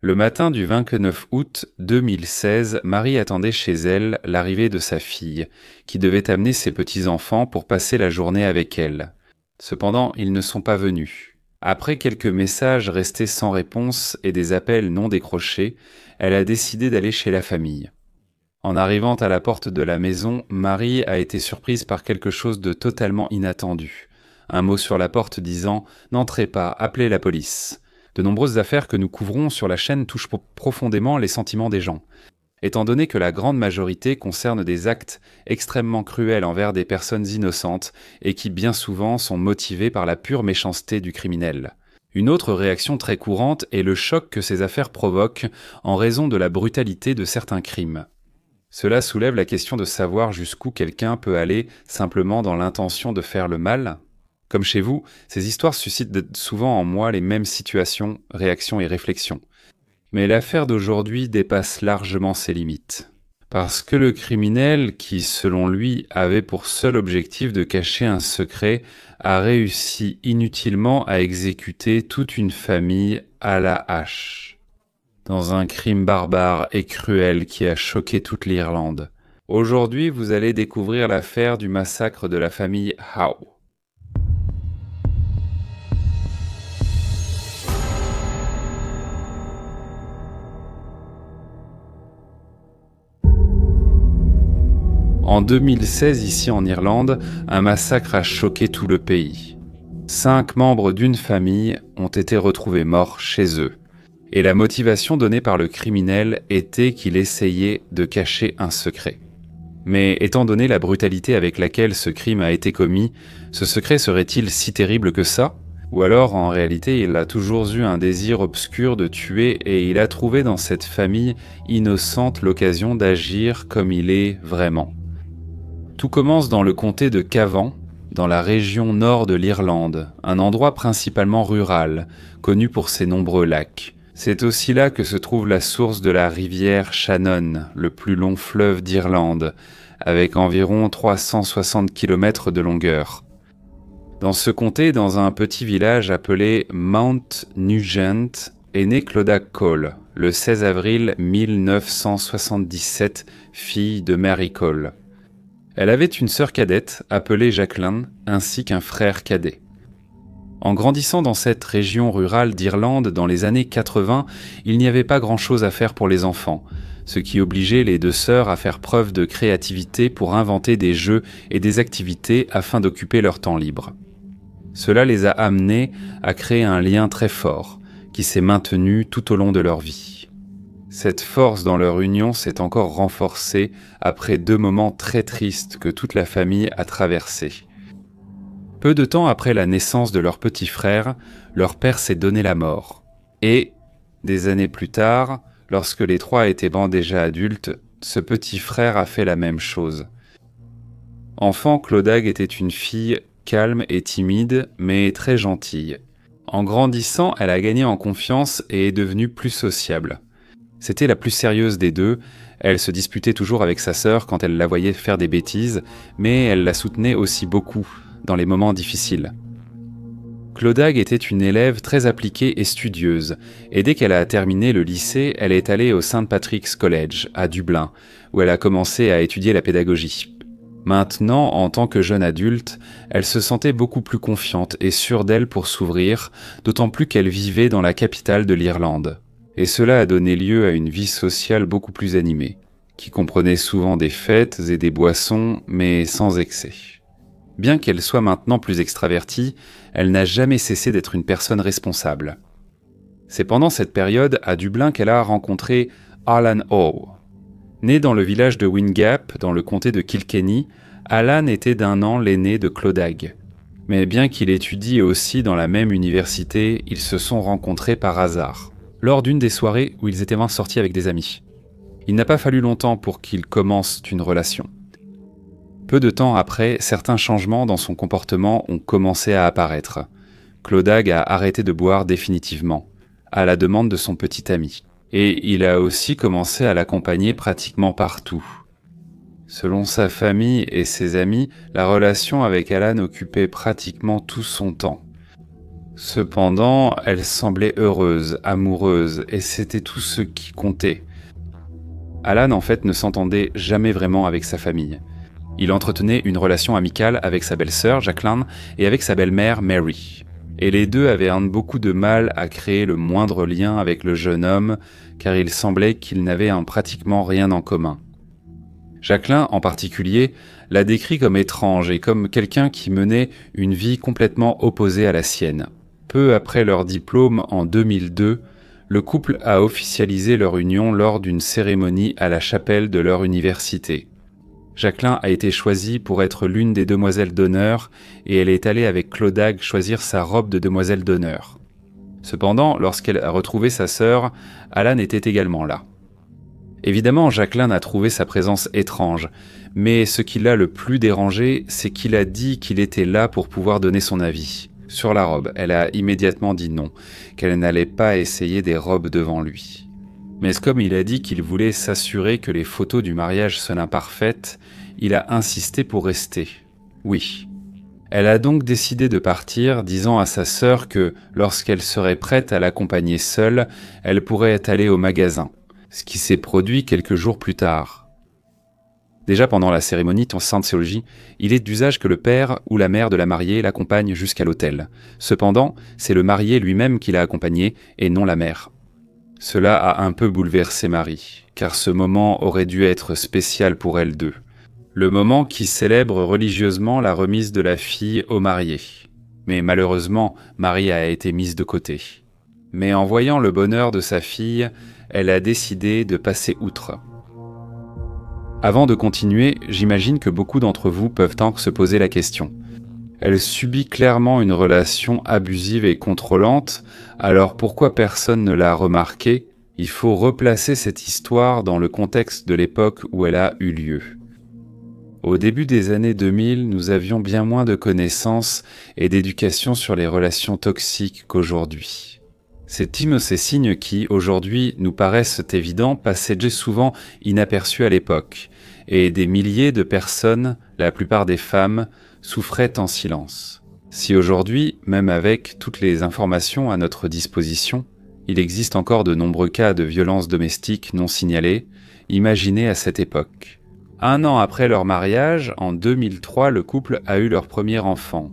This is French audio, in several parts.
Le matin du 29 août 2016, Marie attendait chez elle l'arrivée de sa fille, qui devait amener ses petits-enfants pour passer la journée avec elle. Cependant, ils ne sont pas venus. Après quelques messages restés sans réponse et des appels non décrochés, elle a décidé d'aller chez la famille. En arrivant à la porte de la maison, Marie a été surprise par quelque chose de totalement inattendu. Un mot sur la porte disant « N'entrez pas, appelez la police ». De nombreuses affaires que nous couvrons sur la chaîne touchent profondément les sentiments des gens. Étant donné que la grande majorité concerne des actes extrêmement cruels envers des personnes innocentes et qui bien souvent sont motivés par la pure méchanceté du criminel. Une autre réaction très courante est le choc que ces affaires provoquent en raison de la brutalité de certains crimes. Cela soulève la question de savoir jusqu'où quelqu'un peut aller simplement dans l'intention de faire le mal. Comme chez vous, ces histoires suscitent souvent en moi les mêmes situations, réactions et réflexions. Mais l'affaire d'aujourd'hui dépasse largement ses limites. Parce que le criminel, qui selon lui avait pour seul objectif de cacher un secret, a réussi inutilement à exécuter toute une famille à la hache. Dans un crime barbare et cruel qui a choqué toute l'Irlande. Aujourd'hui, vous allez découvrir l'affaire du massacre de la famille Howe. En 2016, ici en Irlande, un massacre a choqué tout le pays. 5 membres d'une famille ont été retrouvés morts chez eux. Et la motivation donnée par le criminel était qu'il essayait de cacher un secret. Mais étant donné la brutalité avec laquelle ce crime a été commis, ce secret serait-il si terrible que ça ? Ou alors, en réalité, il a toujours eu un désir obscur de tuer et il a trouvé dans cette famille innocente l'occasion d'agir comme il est vraiment. Tout commence dans le comté de Cavan, dans la région nord de l'Irlande, un endroit principalement rural, connu pour ses nombreux lacs. C'est aussi là que se trouve la source de la rivière Shannon, le plus long fleuve d'Irlande, avec environ 360 km de longueur. Dans ce comté, dans un petit village appelé Mount Nugent, est née Clodagh Cole, le 16 avril 1977, fille de Mary Cole. Elle avait une sœur cadette, appelée Jacqueline, ainsi qu'un frère cadet. En grandissant dans cette région rurale d'Irlande dans les années 80, il n'y avait pas grand-chose à faire pour les enfants, ce qui obligeait les deux sœurs à faire preuve de créativité pour inventer des jeux et des activités afin d'occuper leur temps libre. Cela les a amenées à créer un lien très fort, qui s'est maintenu tout au long de leur vie. Cette force dans leur union s'est encore renforcée après 2 moments très tristes que toute la famille a traversés. Peu de temps après la naissance de leur petit frère, leur père s'est donné la mort. Et, des années plus tard, lorsque les 3 étaient déjà adultes, ce petit frère a fait la même chose. Enfant, Clodagh était une fille calme et timide, mais très gentille. En grandissant, elle a gagné en confiance et est devenue plus sociable. C'était la plus sérieuse des deux, elle se disputait toujours avec sa sœur quand elle la voyait faire des bêtises, mais elle la soutenait aussi beaucoup dans les moments difficiles. Clodagh était une élève très appliquée et studieuse, et dès qu'elle a terminé le lycée, elle est allée au St. Patrick's College, à Dublin, où elle a commencé à étudier la pédagogie. Maintenant, en tant que jeune adulte, elle se sentait beaucoup plus confiante et sûre d'elle pour s'ouvrir, d'autant plus qu'elle vivait dans la capitale de l'Irlande. Et cela a donné lieu à une vie sociale beaucoup plus animée, qui comprenait souvent des fêtes et des boissons, mais sans excès. Bien qu'elle soit maintenant plus extravertie, elle n'a jamais cessé d'être une personne responsable. C'est pendant cette période à Dublin qu'elle a rencontré Alan Howe. Né dans le village de Wingap, dans le comté de Kilkenny, Alan était d'1 an l'aîné de Clodagh. Mais bien qu'il étudie aussi dans la même université, ils se sont rencontrés par hasard, lors d'une des soirées où ils étaient sortis avec des amis. Il n'a pas fallu longtemps pour qu'ils commencent une relation. Peu de temps après, certains changements dans son comportement ont commencé à apparaître. Clodagh a arrêté de boire définitivement, à la demande de son petit ami. Et il a aussi commencé à l'accompagner pratiquement partout. Selon sa famille et ses amis, la relation avec Alan occupait pratiquement tout son temps. Cependant, elle semblait heureuse, amoureuse, et c'était tout ce qui comptait. Alan, en fait, ne s'entendait jamais vraiment avec sa famille. Il entretenait une relation amicale avec sa belle-sœur, Jacqueline, et avec sa belle-mère, Mary. Et les deux avaient beaucoup de mal à créer le moindre lien avec le jeune homme, car il semblait qu'ils n'avaient pratiquement rien en commun. Jacqueline, en particulier, l'a décrit comme étrange et comme quelqu'un qui menait une vie complètement opposée à la sienne. Peu après leur diplôme en 2002, le couple a officialisé leur union lors d'une cérémonie à la chapelle de leur université. Jacqueline a été choisie pour être l'une des demoiselles d'honneur et elle est allée avec Clodagh choisir sa robe de demoiselle d'honneur. Cependant, lorsqu'elle a retrouvé sa sœur, Alan était également là. Évidemment, Jacqueline a trouvé sa présence étrange, mais ce qui l'a le plus dérangé, c'est qu'il a dit qu'il était là pour pouvoir donner son avis. Sur la robe, elle a immédiatement dit non, qu'elle n'allait pas essayer des robes devant lui. Mais comme il a dit qu'il voulait s'assurer que les photos du mariage sonnent parfaites, il a insisté pour rester. Oui. Elle a donc décidé de partir, disant à sa sœur que, lorsqu'elle serait prête à l'accompagner seule, elle pourrait aller au magasin. Ce qui s'est produit quelques jours plus tard. Déjà pendant la cérémonie en Scientologie, il est d'usage que le père ou la mère de la mariée l'accompagne jusqu'à l'autel. Cependant, c'est le marié lui-même qui l'a accompagné et non la mère. Cela a un peu bouleversé Marie, car ce moment aurait dû être spécial pour elles deux. Le moment qui célèbre religieusement la remise de la fille au marié. Mais malheureusement, Marie a été mise de côté. Mais en voyant le bonheur de sa fille, elle a décidé de passer outre. Avant de continuer, j'imagine que beaucoup d'entre vous peuvent se poser la question. Elle subit clairement une relation abusive et contrôlante, alors pourquoi personne ne l'a remarqué? Il faut replacer cette histoire dans le contexte de l'époque où elle a eu lieu. Au début des années 2000, nous avions bien moins de connaissances et d'éducation sur les relations toxiques qu'aujourd'hui. Ces signes qui, aujourd'hui, nous paraissent évidents, passaient souvent inaperçus à l'époque, et des milliers de personnes, la plupart des femmes, souffraient en silence. Si aujourd'hui, même avec toutes les informations à notre disposition, il existe encore de nombreux cas de violences domestiques non signalés, imaginez à cette époque. 1 an après leur mariage, en 2003, le couple a eu leur premier enfant,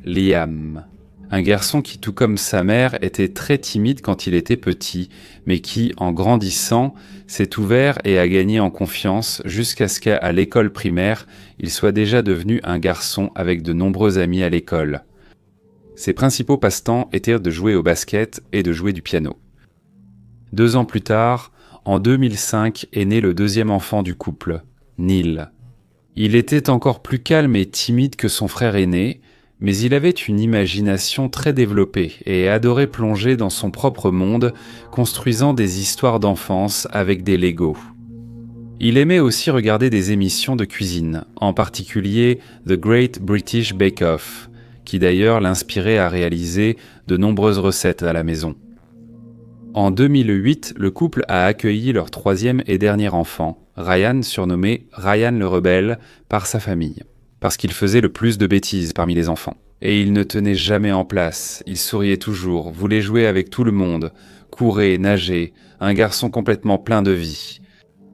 Liam. Un garçon qui, tout comme sa mère, était très timide quand il était petit, mais qui, en grandissant, s'est ouvert et a gagné en confiance jusqu'à ce qu'à l'école primaire, il soit déjà devenu un garçon avec de nombreux amis à l'école. Ses principaux passe-temps étaient de jouer au basket et de jouer du piano. 2 ans plus tard, en 2005, est né le deuxième enfant du couple, Neil. Il était encore plus calme et timide que son frère aîné, mais il avait une imagination très développée et adorait plonger dans son propre monde, construisant des histoires d'enfance avec des Legos. Il aimait aussi regarder des émissions de cuisine, en particulier The Great British Bake Off, qui d'ailleurs l'inspirait à réaliser de nombreuses recettes à la maison. En 2008, le couple a accueilli leur 3e et dernier enfant, Ryan, surnommé Ryan le Rebelle par sa famille. Parce qu'il faisait le plus de bêtises parmi les enfants. Et il ne tenait jamais en place, il souriait toujours, voulait jouer avec tout le monde, courait, nager, un garçon complètement plein de vie.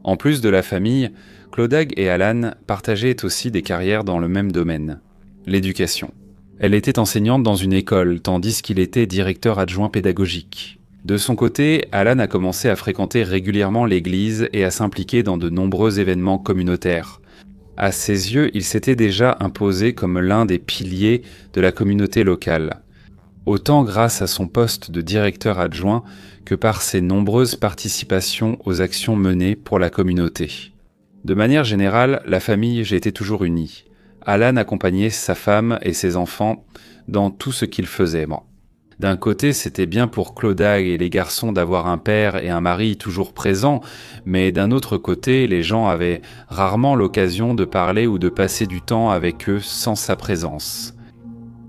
En plus de la famille, Clodagh et Alan partageaient aussi des carrières dans le même domaine, l'éducation. Elle était enseignante dans une école, tandis qu'il était directeur adjoint pédagogique. De son côté, Alan a commencé à fréquenter régulièrement l'église et à s'impliquer dans de nombreux événements communautaires. À ses yeux, il s'était déjà imposé comme l'un des piliers de la communauté locale, autant grâce à son poste de directeur adjoint que par ses nombreuses participations aux actions menées pour la communauté. De manière générale, la famille était toujours unie. Alan accompagnait sa femme et ses enfants dans tout ce qu'ils faisaient. D'un côté, c'était bien pour Clodagh et les garçons d'avoir un père et un mari toujours présents, mais d'un autre côté, les gens avaient rarement l'occasion de parler ou de passer du temps avec eux sans sa présence.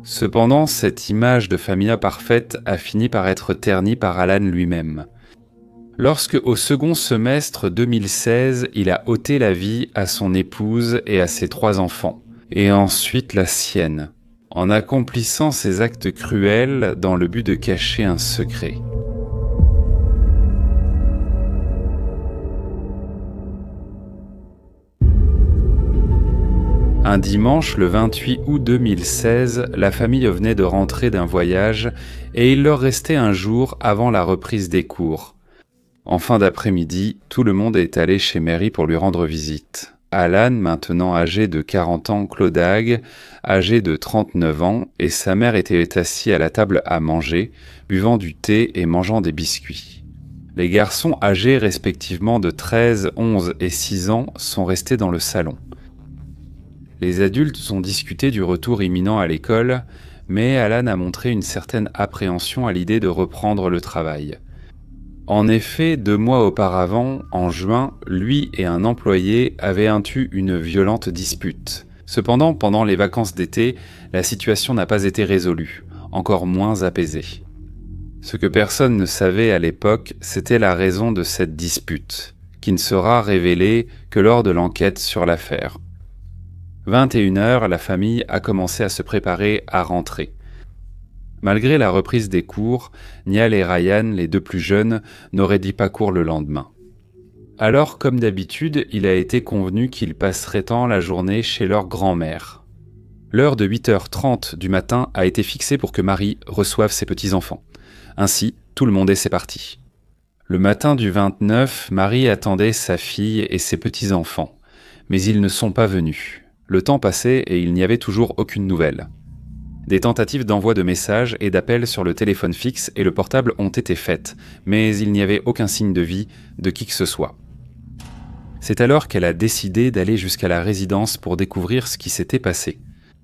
Cependant, cette image de famille parfaite a fini par être ternie par Alan lui-même. Lorsque, au second semestre 2016, il a ôté la vie à son épouse et à ses 3 enfants, et ensuite la sienne. en accomplissant ces actes cruels dans le but de cacher un secret. Un dimanche, le 28 août 2016, la famille venait de rentrer d'un voyage et il leur restait un jour avant la reprise des cours. En fin d'après-midi, tout le monde est allé chez Mary pour lui rendre visite. Alan, maintenant âgé de 40 ans, Clodagh, âgé de 39 ans, et sa mère étaient assis à la table à manger, buvant du thé et mangeant des biscuits. Les garçons âgés respectivement de 13, 11 et 6 ans sont restés dans le salon. Les adultes ont discuté du retour imminent à l'école, mais Alan a montré une certaine appréhension à l'idée de reprendre le travail. En effet, 2 mois auparavant, en juin, lui et un employé avaient eu une violente dispute. Cependant, pendant les vacances d'été, la situation n'a pas été résolue, encore moins apaisée. Ce que personne ne savait à l'époque, c'était la raison de cette dispute, qui ne sera révélée que lors de l'enquête sur l'affaire. 21h, la famille a commencé à se préparer à rentrer. Malgré la reprise des cours, Niall et Ryan, les 2 plus jeunes, n'auraient dit pas cours le lendemain. Alors, comme d'habitude, il a été convenu qu'ils passeraient la journée chez leur grand-mère. L'heure de 8h30 du matin a été fixée pour que Marie reçoive ses petits-enfants. Ainsi, tout le monde est parti. Le matin du 29, Marie attendait sa fille et ses petits-enfants, mais ils ne sont pas venus. Le temps passait et il n'y avait toujours aucune nouvelle. Des tentatives d'envoi de messages et d'appels sur le téléphone fixe et le portable ont été faites, mais il n'y avait aucun signe de vie de qui que ce soit. C'est alors qu'elle a décidé d'aller jusqu'à la résidence pour découvrir ce qui s'était passé.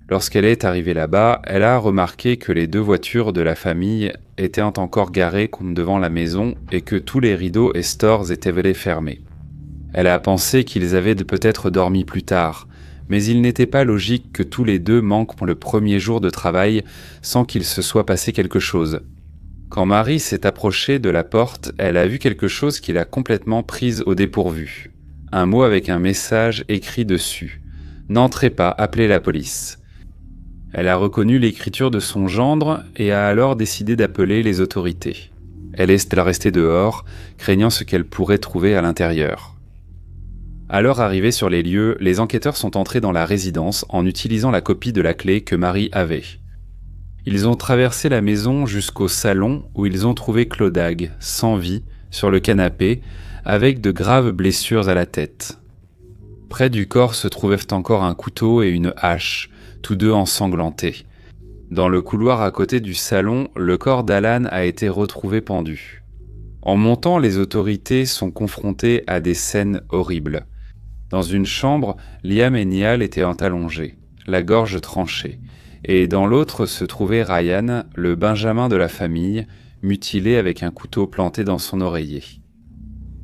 Lorsqu'elle est arrivée là-bas, elle a remarqué que les 2 voitures de la famille étaient encore garées devant la maison et que tous les rideaux et stores étaient fermés. Elle a pensé qu'ils avaient peut-être dormi plus tard, mais il n'était pas logique que tous les 2 manquent le premier jour de travail sans qu'il se soit passé quelque chose. Quand Marie s'est approchée de la porte, elle a vu quelque chose qui l'a complètement prise au dépourvu. Un mot avec un message écrit dessus. « N'entrez pas, appelez la police ». Elle a reconnu l'écriture de son gendre et a alors décidé d'appeler les autorités. Elle est restée dehors, craignant ce qu'elle pourrait trouver à l'intérieur. Alors arrivés sur les lieux, les enquêteurs sont entrés dans la résidence en utilisant la copie de la clé que Marie avait. Ils ont traversé la maison jusqu'au salon où ils ont trouvé Clodagh, sans vie, sur le canapé, avec de graves blessures à la tête. Près du corps se trouvaient encore un couteau et une hache, tous 2 ensanglantés. Dans le couloir à côté du salon, le corps d'Alan a été retrouvé pendu. En montant, les autorités sont confrontées à des scènes horribles. Dans une chambre, Liam et Niall étaient allongés, la gorge tranchée, et dans l'autre se trouvait Ryan, le benjamin de la famille, mutilé avec un couteau planté dans son oreiller.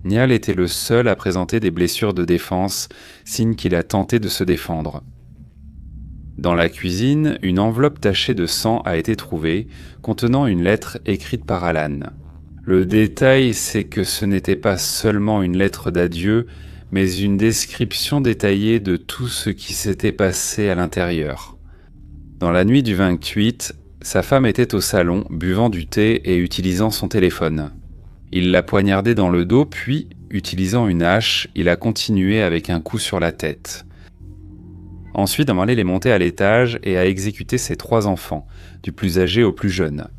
Niall était le seul à présenter des blessures de défense, signe qu'il a tenté de se défendre. Dans la cuisine, une enveloppe tachée de sang a été trouvée, contenant une lettre écrite par Alan. Le détail, c'est que ce n'était pas seulement une lettre d'adieu, mais une description détaillée de tout ce qui s'était passé à l'intérieur. Dans la nuit du 28, sa femme était au salon, buvant du thé et utilisant son téléphone. Il l'a poignardée dans le dos, puis, utilisant une hache, il a continué avec un coup sur la tête. Ensuite, il est monté à l'étage et a exécuté ses 3 enfants, du plus âgé au plus jeune.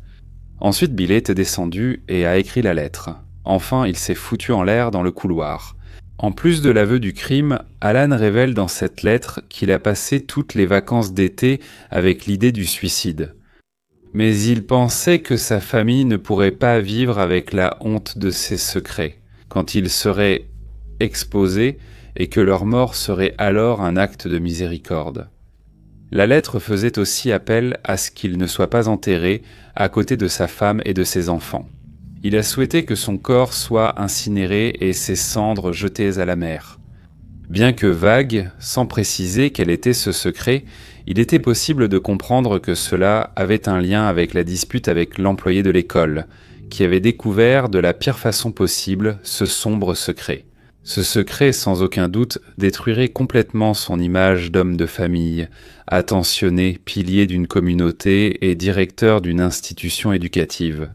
Ensuite, Bill est descendu et a écrit la lettre. Enfin, il s'est foutu en l'air dans le couloir. En plus de l'aveu du crime, Alan révèle dans cette lettre qu'il a passé toutes les vacances d'été avec l'idée du suicide. Mais il pensait que sa famille ne pourrait pas vivre avec la honte de ses secrets, quand ils seraient exposés et que leur mort serait alors un acte de miséricorde. La lettre faisait aussi appel à ce qu'il ne soit pas enterré à côté de sa femme et de ses enfants. Il a souhaité que son corps soit incinéré et ses cendres jetées à la mer. Bien que vague, sans préciser quel était ce secret, il était possible de comprendre que cela avait un lien avec la dispute avec l'employé de l'école, qui avait découvert de la pire façon possible ce sombre secret. Ce secret, sans aucun doute, détruirait complètement son image d'homme de famille, attentionné, pilier d'une communauté et directeur d'une institution éducative.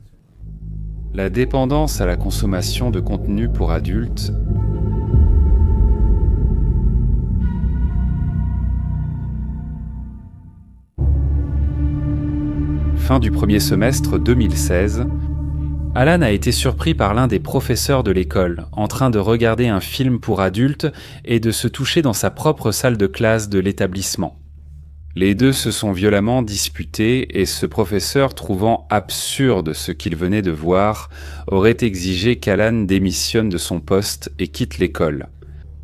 La dépendance à la consommation de contenu pour adultes Fin du premier semestre 2016, Alan a été surpris par l'un des professeurs de l'école, en train de regarder un film pour adultes et de se toucher dans sa propre salle de classe de l'établissement. Les deux se sont violemment disputés et ce professeur, trouvant absurde ce qu'il venait de voir, aurait exigé qu'Alan démissionne de son poste et quitte l'école.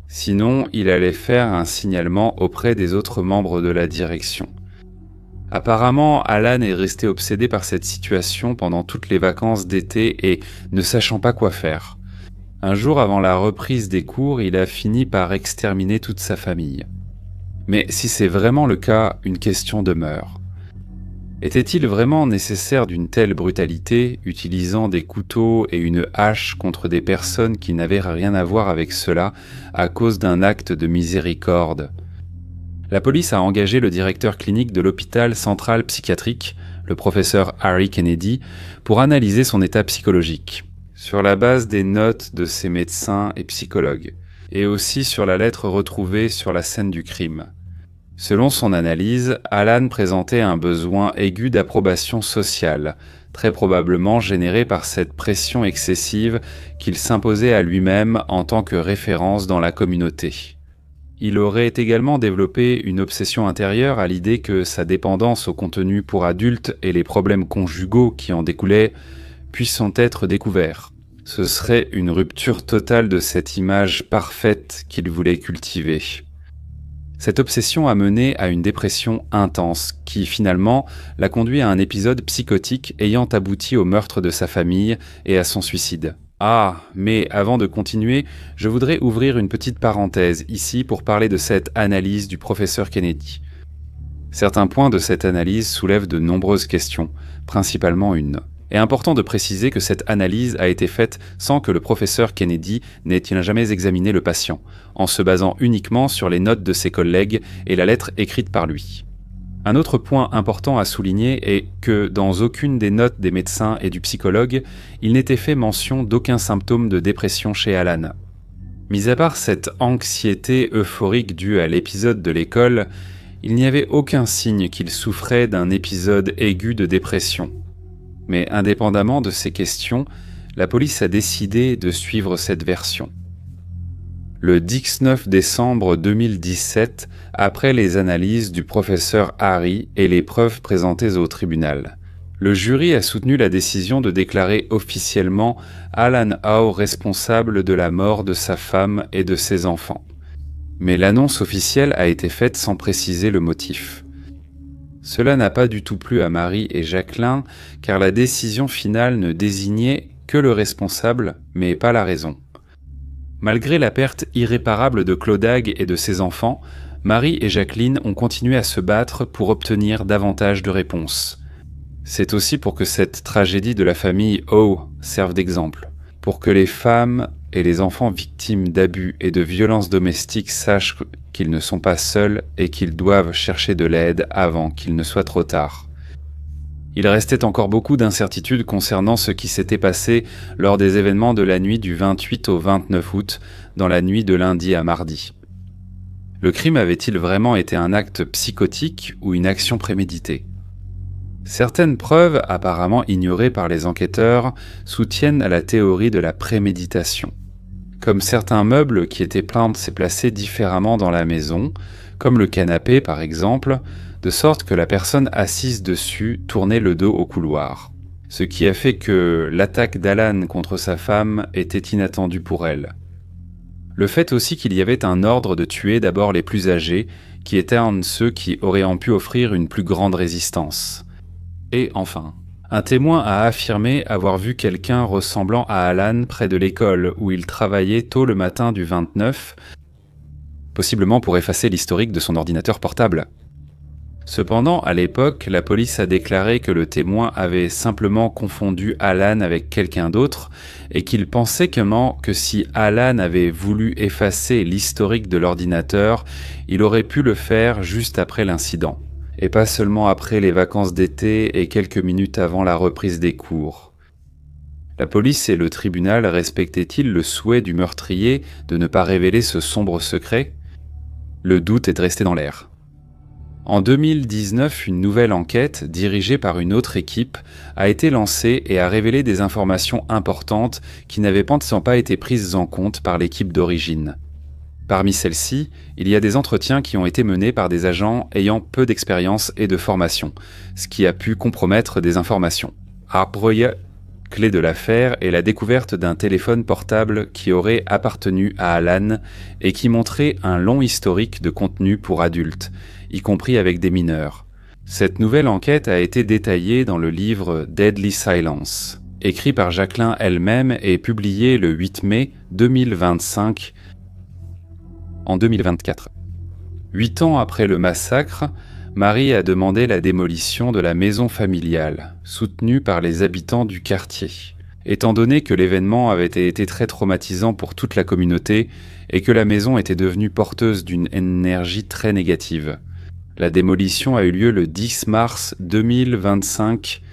Sinon, il allait faire un signalement auprès des autres membres de la direction. Apparemment, Alan est resté obsédé par cette situation pendant toutes les vacances d'été et ne sachant pas quoi faire. Un jour avant la reprise des cours, il a fini par exterminer toute sa famille. Mais si c'est vraiment le cas, une question demeure. Était-il vraiment nécessaire d'une telle brutalité, utilisant des couteaux et une hache contre des personnes qui n'avaient rien à voir avec cela à cause d'un acte de miséricorde ? La police a engagé le directeur clinique de l'hôpital central psychiatrique, le professeur Harry Kennedy, pour analyser son état psychologique, sur la base des notes de ses médecins et psychologues, et aussi sur la lettre retrouvée sur la scène du crime. Selon son analyse, Alan présentait un besoin aigu d'approbation sociale, très probablement généré par cette pression excessive qu'il s'imposait à lui-même en tant que référence dans la communauté. Il aurait également développé une obsession intérieure à l'idée que sa dépendance au contenu pour adultes et les problèmes conjugaux qui en découlaient puissent être découverts. Ce serait une rupture totale de cette image parfaite qu'il voulait cultiver. Cette obsession a mené à une dépression intense qui finalement l'a conduit à un épisode psychotique ayant abouti au meurtre de sa famille et à son suicide. Ah, mais avant de continuer, je voudrais ouvrir une petite parenthèse ici pour parler de cette analyse du professeur Kennedy. Certains points de cette analyse soulèvent de nombreuses questions, principalement une. Il est important de préciser que cette analyse a été faite sans que le professeur Kennedy n'ait jamais examiné le patient, en se basant uniquement sur les notes de ses collègues et la lettre écrite par lui. Un autre point important à souligner est que dans aucune des notes des médecins et du psychologue, il n'était fait mention d'aucun symptôme de dépression chez Alan. Mis à part cette anxiété euphorique due à l'épisode de l'école, il n'y avait aucun signe qu'il souffrait d'un épisode aigu de dépression. Mais indépendamment de ces questions, la police a décidé de suivre cette version. Le 19 décembre 2017, après les analyses du professeur Harry et les preuves présentées au tribunal, le jury a soutenu la décision de déclarer officiellement Alan Howe responsable de la mort de sa femme et de ses enfants. Mais l'annonce officielle a été faite sans préciser le motif. Cela n'a pas du tout plu à Marie et Jacqueline, car la décision finale ne désignait que le responsable, mais pas la raison. Malgré la perte irréparable de Clodagh et de ses enfants, Marie et Jacqueline ont continué à se battre pour obtenir davantage de réponses. C'est aussi pour que cette tragédie de la famille Howe serve d'exemple, pour que les femmes et les enfants victimes d'abus et de violences domestiques sachent qu'ils ne sont pas seuls et qu'ils doivent chercher de l'aide avant qu'il ne soit trop tard. Il restait encore beaucoup d'incertitudes concernant ce qui s'était passé lors des événements de la nuit du 28 au 29 août, dans la nuit de lundi à mardi. Le crime avait-il vraiment été un acte psychotique ou une action préméditée ? Certaines preuves, apparemment ignorées par les enquêteurs, soutiennent la théorie de la préméditation. Comme certains meubles qui étaient plantés et placés différemment dans la maison, comme le canapé par exemple, de sorte que la personne assise dessus tournait le dos au couloir. Ce qui a fait que l'attaque d'Alan contre sa femme était inattendue pour elle. Le fait aussi qu'il y avait un ordre de tuer d'abord les plus âgés, qui étaient un de ceux qui auraient pu offrir une plus grande résistance. Et enfin, un témoin a affirmé avoir vu quelqu'un ressemblant à Alan près de l'école où il travaillait tôt le matin du 29, possiblement pour effacer l'historique de son ordinateur portable. Cependant, à l'époque, la police a déclaré que le témoin avait simplement confondu Alan avec quelqu'un d'autre et qu'il pensait que si Alan avait voulu effacer l'historique de l'ordinateur, il aurait pu le faire juste après l'incident, et pas seulement après les vacances d'été et quelques minutes avant la reprise des cours. La police et le tribunal respectaient-ils le souhait du meurtrier de ne pas révéler ce sombre secret ? Le doute est resté dans l'air. En 2019, une nouvelle enquête, dirigée par une autre équipe, a été lancée et a révélé des informations importantes qui n'avaient pas été prises en compte par l'équipe d'origine. Parmi celles-ci, il y a des entretiens qui ont été menés par des agents ayant peu d'expérience et de formation, ce qui a pu compromettre des informations. Clé de l'affaire est la découverte d'un téléphone portable qui aurait appartenu à Alan et qui montrait un long historique de contenu pour adultes, y compris avec des mineurs. Cette nouvelle enquête a été détaillée dans le livre Deadly Silence, écrit par Jacqueline elle-même et publié le 8 mai 2025 en 2024. 8 ans après le massacre, Marie a demandé la démolition de la maison familiale, soutenue par les habitants du quartier, étant donné que l'événement avait été très traumatisant pour toute la communauté et que la maison était devenue porteuse d'une énergie très négative. La démolition a eu lieu le 10 mars 2025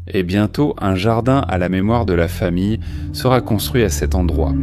et bientôt un jardin à la mémoire de la famille sera construit à cet endroit.